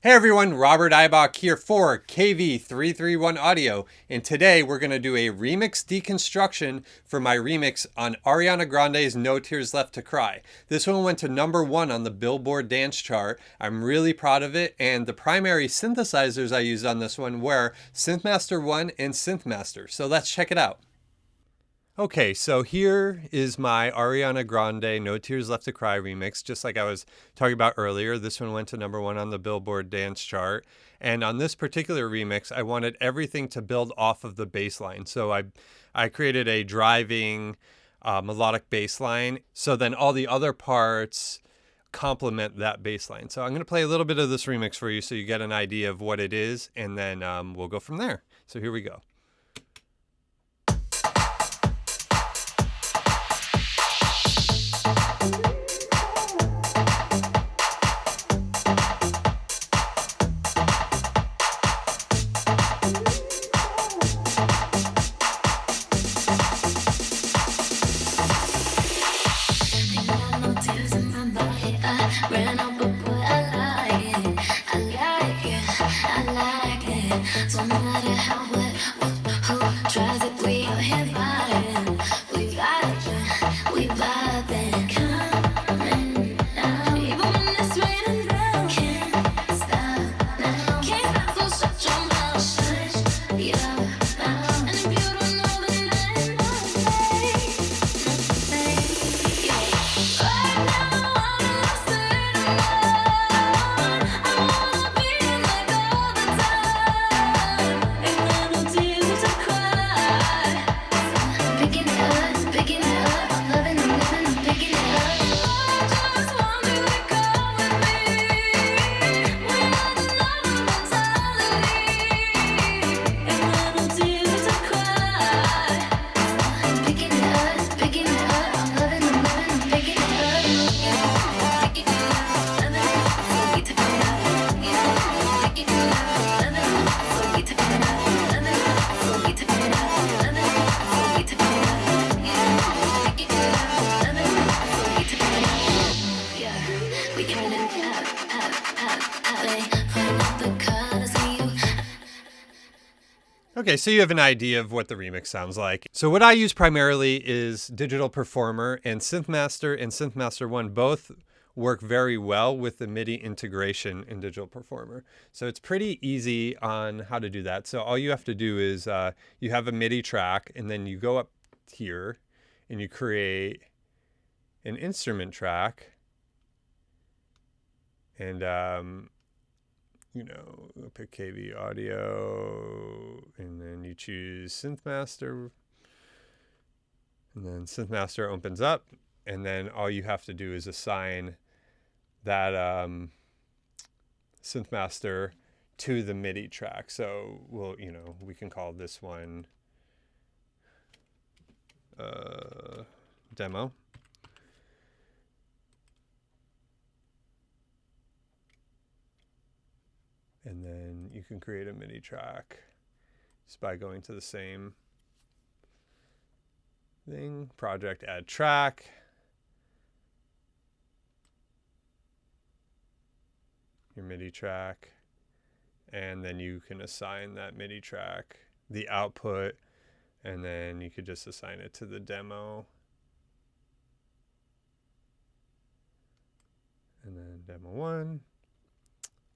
Hey everyone, Robert Eibach here for KV331 Audio, and today we're going to do a remix deconstruction for my remix on Ariana Grande's No Tears Left to Cry. This one went to #1 on the Billboard dance chart. I'm really proud of it, and the primary synthesizers I used on this one were SynthmasterOne and Synthmaster, so let's check it out. Okay, so here is my Ariana Grande No Tears Left to Cry remix. Just like I was talking about earlier, this one went to #1 on the Billboard dance chart. And on this particular remix, I wanted everything to build off of the bass line. So I created a driving melodic bass line. So then all the other parts complement that bass line. So I'm going to play a little bit of this remix for you so you get an idea of what it is. And then we'll go from there. So here we go. So no matter how, who tries it, we are here vibing. We vibing. Coming now, even when it's raining down. Can't stop now, so shut your mouth, shut your mouth. And if you don't know, then I know, say, yeah. Right now, I'm lost in love. I wanna be like all the time. Ain't got no tears to cry. Picking it up, I'm loving, I'm picking it up. I just want you to come with me. We got another mentality. Ain't got no tears to cry. Picking it up, I'm loving, I'm picking it up. Picking it up, loving it, so we took it up. Picking it up, loving it, so we took it up. Loving it, so we took it up. Loving it, so we took it up. Picking it up, loving it, so we took it up. Yeah, we turn it up. They find out the colors of you. Okay, so you have an idea of what the remix sounds like. So what I use primarily is Digital Performer, and Synthmaster and SynthmasterOne both work very well with the MIDI integration in Digital Performer. So it's pretty easy on how to do that. So all you have to do is you have a MIDI track, and then you go up here and you create an instrument track. And pick KV audio, and then you choose Synthmaster, and then Synthmaster opens up, and then all you have to do is assign that Synthmaster to the MIDI track. So we can call this one demo. And then you can create a MIDI track just by going to the same thing, project, add track. Your MIDI track. And then you can assign that MIDI track the output, and then you could just assign it to the demo. And then demo 1.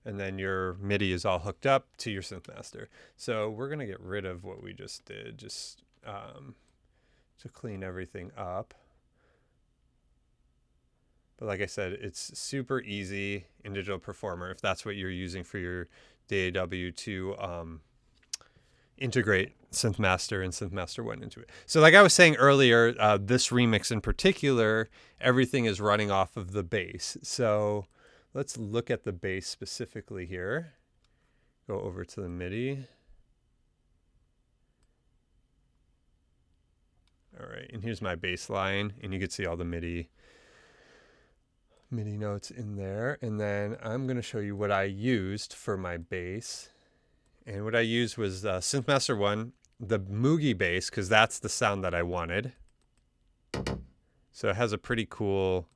And then your MIDI is all hooked up to your Synthmaster. So we're going to get rid of what we just did, just to clean everything up. But like I said, it's super easy in Digital Performer, if that's what you're using for your DAW, to integrate Synthmaster and SynthmasterOne into it. So like I was saying earlier, this remix in particular, everything is running off of the bass. So let's look at the bass specifically here. Go over to the MIDI. All right, and here's my bass line, and you can see all the MIDI notes in there. And then I'm going to show you what I used for my bass. And what I used was SynthmasterOne, the Moogie bass, because that's the sound that I wanted. So it has a pretty cool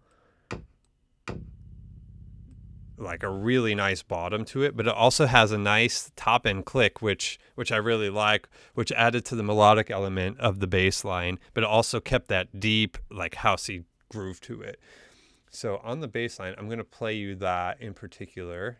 like a really nice bottom to it, but it also has a nice top end click, which I really like, which added to the melodic element of the bass line, but it also kept that deep, like housey groove to it. So on the bass line, I'm going to play you that in particular.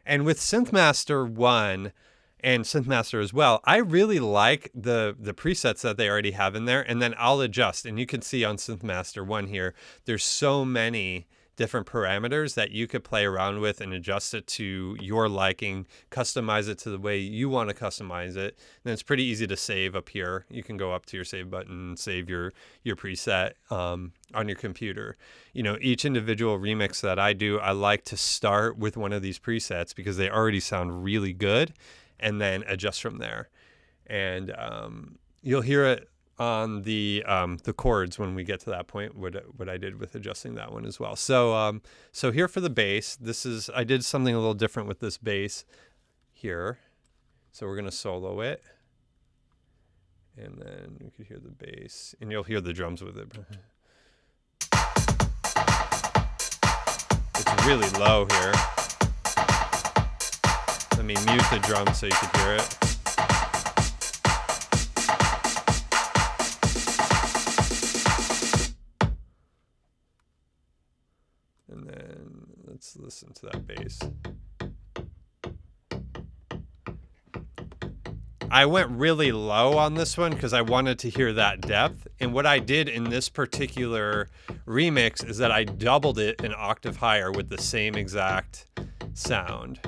And with SynthmasterOne and Synthmaster as well, I really like the presets that they already have in there, and then I'll adjust. And you can see on SynthmasterOne here, there's so many different parameters that you could play around with and adjust it to your liking, customize it to the way you want to customize it. And it's pretty easy to save up here. You can go up to your save button and save your preset on your computer. You know, each individual remix that I do, I like to start with one of these presets because they already sound really good, and then adjust from there. And you'll hear it on the chords when we get to that point, what I did with adjusting that one as well. So so here for the bass, I did something a little different with this bass here. So we're gonna solo it, and then you can hear the bass, and you'll hear the drums with it. It's really low here. Let me mute the drums so you can hear it. And then let's listen to that bass. I went really low on this one because I wanted to hear that depth. And what I did in this particular remix is that I doubled it an octave higher with the same exact sound.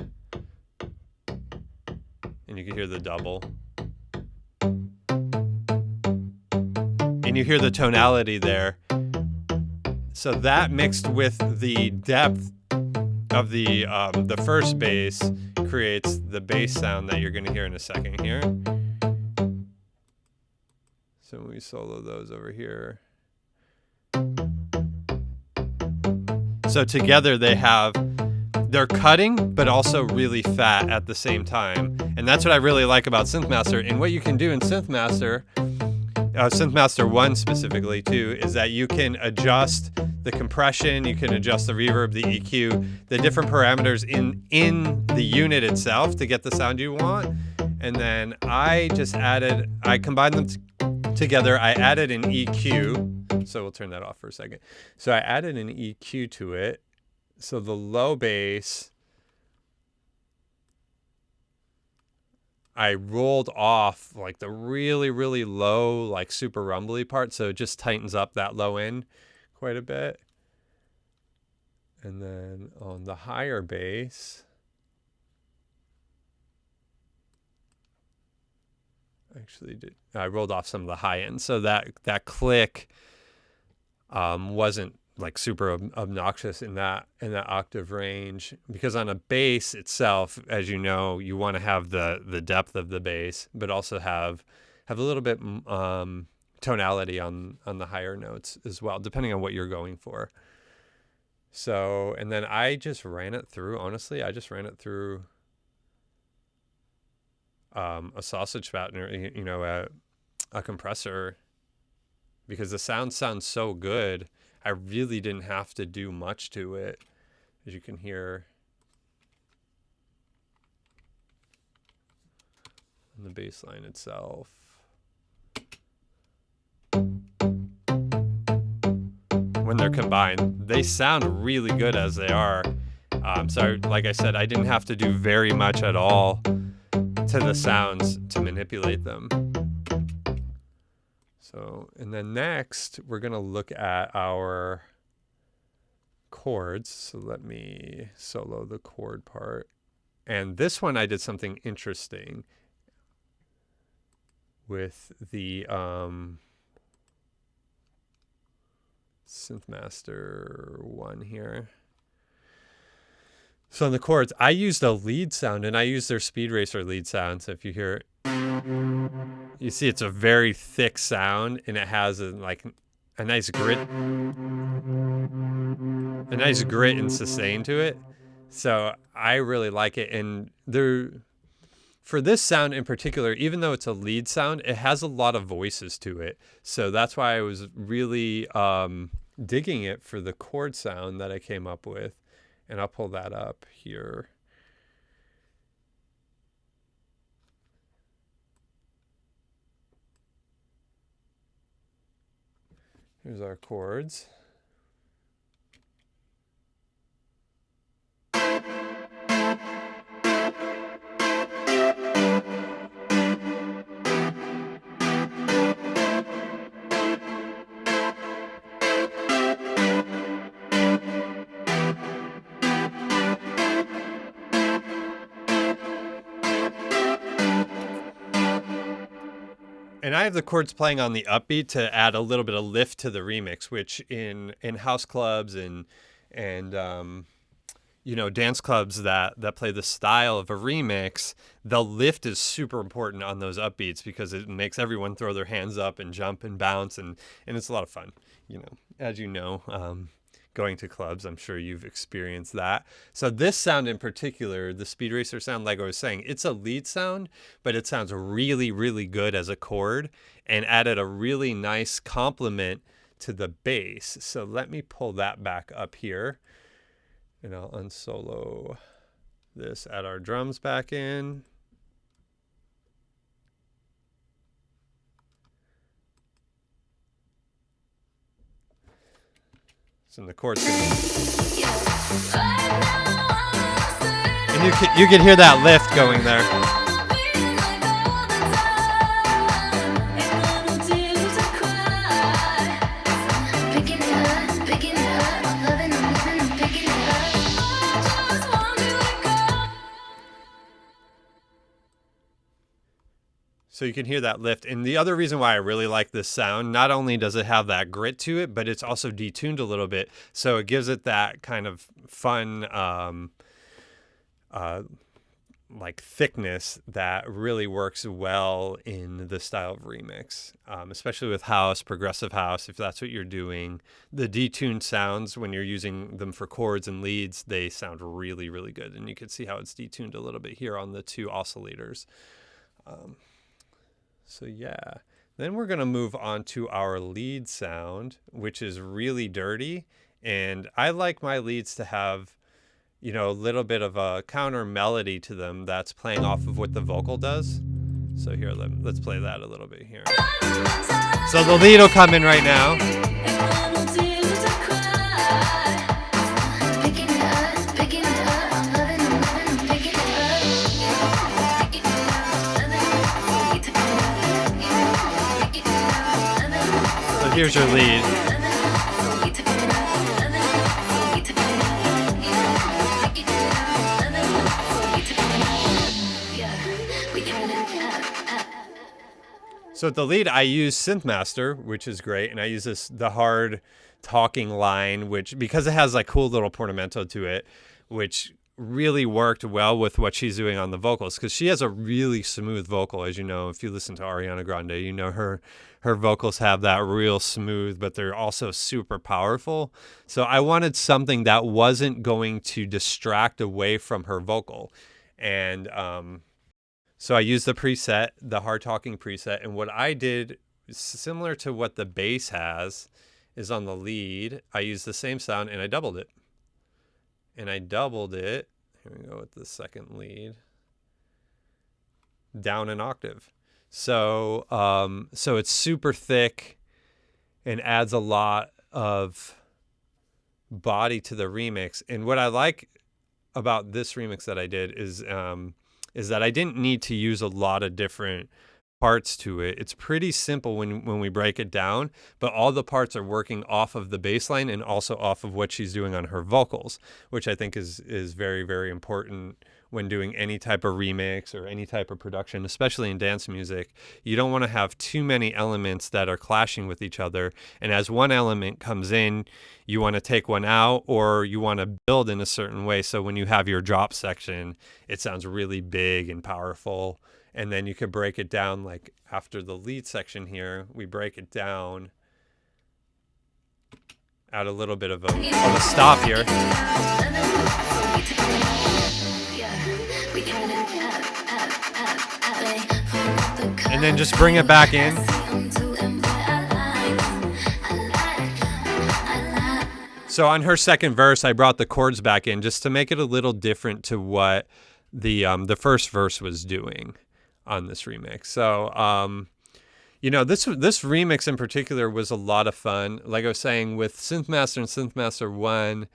And you can hear the double. And you hear the tonality there. So that mixed with the depth of the first bass creates the bass sound that you're going to hear in a second here. So we solo those over here. So together they're cutting, but also really fat at the same time. And that's what I really like about Synthmaster. And what you can do in Synthmaster, SynthmasterOne specifically too, is that you can adjust the compression, you can adjust the reverb, the EQ, the different parameters in the unit itself to get the sound you want. And then I combined them together. I added an EQ. So we'll turn that off for a second. So I added an EQ to it. So the low bass, I rolled off like the really, really low, like super rumbly part. So it just tightens up that low end quite a bit. And then on the higher bass, I rolled off some of the high end. So that click wasn't like super obnoxious in that octave range, because on a bass itself, as you know, you want to have the depth of the bass, but also have a little bit tonality on the higher notes as well, depending on what you're going for. So, and then I just ran it through, honestly, a sausage fattener, you know, a compressor, because the sound sounds so good. I really didn't have to do much to it, as you can hear on the bass line itself. When they're combined, they sound really good as they are. So like I said, I didn't have to do very much at all to the sounds to manipulate them. So, and then next we're going to look at our chords. So let me solo the chord part. And this one I did something interesting with the SynthmasterOne here. So on the chords, I used a lead sound, and I used their Speed Racer lead sound. So if you hear it, you see it's a very thick sound, and it has a nice grit and sustain to it. So I really like it. And for this sound in particular, even though it's a lead sound, it has a lot of voices to it. So that's why I was really digging it for the chord sound that I came up with. And I'll pull that up here. Here's our chords. And I have the chords playing on the upbeat to add a little bit of lift to the remix, which in house clubs and you know, dance clubs that play the style of a remix, the lift is super important on those upbeats because it makes everyone throw their hands up and jump and bounce, and it's a lot of fun. You know, as you know, going to clubs, I'm sure you've experienced that. So this sound in particular, the Speed Racer sound, like I was saying, it's a lead sound, but it sounds really, really good as a chord and added a really nice complement to the bass. So let me pull that back up here and I'll unsolo this, add our drums back in. So the chords and you can hear that lift going there. So you can hear that lift. And the other reason why I really like this sound, not only does it have that grit to it, but it's also detuned a little bit. So it gives it that kind of fun, like thickness that really works well in the style of remix, especially with house, progressive house, if that's what you're doing. The detuned sounds, when you're using them for chords and leads, they sound really, really good. And you can see how it's detuned a little bit here on the two oscillators. So yeah, then we're going to move on to our lead sound, which is really dirty. And I like my leads to have, you know, a little bit of a counter melody to them that's playing off of what the vocal does. So here, let's play that a little bit here. So the lead will come in right now. Here's your lead. So at the lead, I use Synthmaster, which is great, and I use the hard talking line, which because it has like cool little portamento to it, which really worked well with what she's doing on the vocals, because she has a really smooth vocal. As you know, if you listen to Ariana Grande, you know her vocals have that real smooth, but they're also super powerful. So I wanted something that wasn't going to distract away from her vocal. And so I used the preset, the hard talking preset. And what I did, similar to what the bass has, is on the lead, I used the same sound and I doubled it. And I doubled it, here we go with the second lead, down an octave. So so it's super thick and adds a lot of body to the remix. And what I like about this remix that I did is that I didn't need to use a lot of different parts to it. It's pretty simple when we break it down, but all the parts are working off of the bass line and also off of what she's doing on her vocals, which I think is very, very important when doing any type of remix or any type of production, especially in dance music. You don't want to have too many elements that are clashing with each other. And as one element comes in, you want to take one out, or you want to build in a certain way. So when you have your drop section, it sounds really big and powerful. And then you could break it down, like after the lead section here, we break it down, add a little bit of a stop here. And then just bring it back in. So on her second verse, I brought the chords back in just to make it a little different to what the first verse was doing on this remix. So this remix in particular was a lot of fun. Like I was saying, with Synthmaster and SynthmasterOne,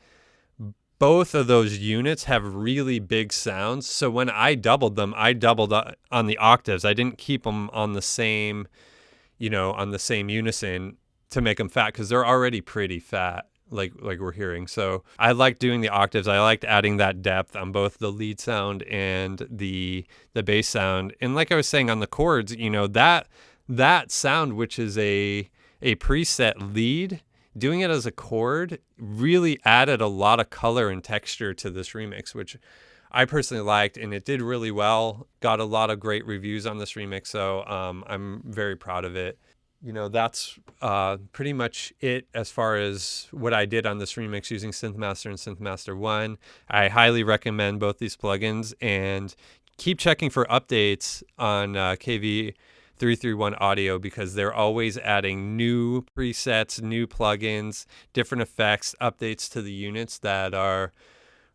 both of those units have really big sounds. So when I doubled them, I doubled on the octaves. I didn't keep them on the same, on the same unison to make them fat, because they're already pretty fat, like we're hearing. So I liked doing the octaves. I liked adding that depth on both the lead sound and the bass sound. And like I was saying on the chords, that sound, which is a preset lead, doing it as a chord really added a lot of color and texture to this remix, which I personally liked, and it did really well. Got a lot of great reviews on this remix, so I'm very proud of it. That's pretty much it as far as what I did on this remix using Synthmaster and SynthmasterOne. I highly recommend both these plugins, and keep checking for updates on KV331 Audio, because they're always adding new presets, new plugins, different effects, updates to the units that are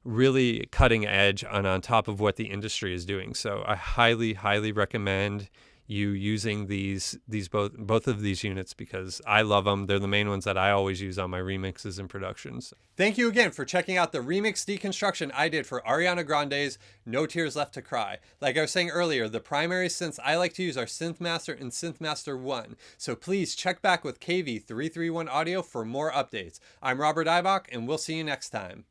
really cutting edge on top of what the industry is doing. So I highly recommend you using these both of these units, because I love them. They're the main ones that I always use on my remixes and productions. Thank you again for checking out the remix deconstruction I did for Ariana Grande's No Tears Left to Cry. Like I was saying earlier, the primary synths I like to use are Synthmaster and SynthmasterOne. So please check back with KV331 Audio for more updates. I'm Robert Eibach, and we'll see you next time.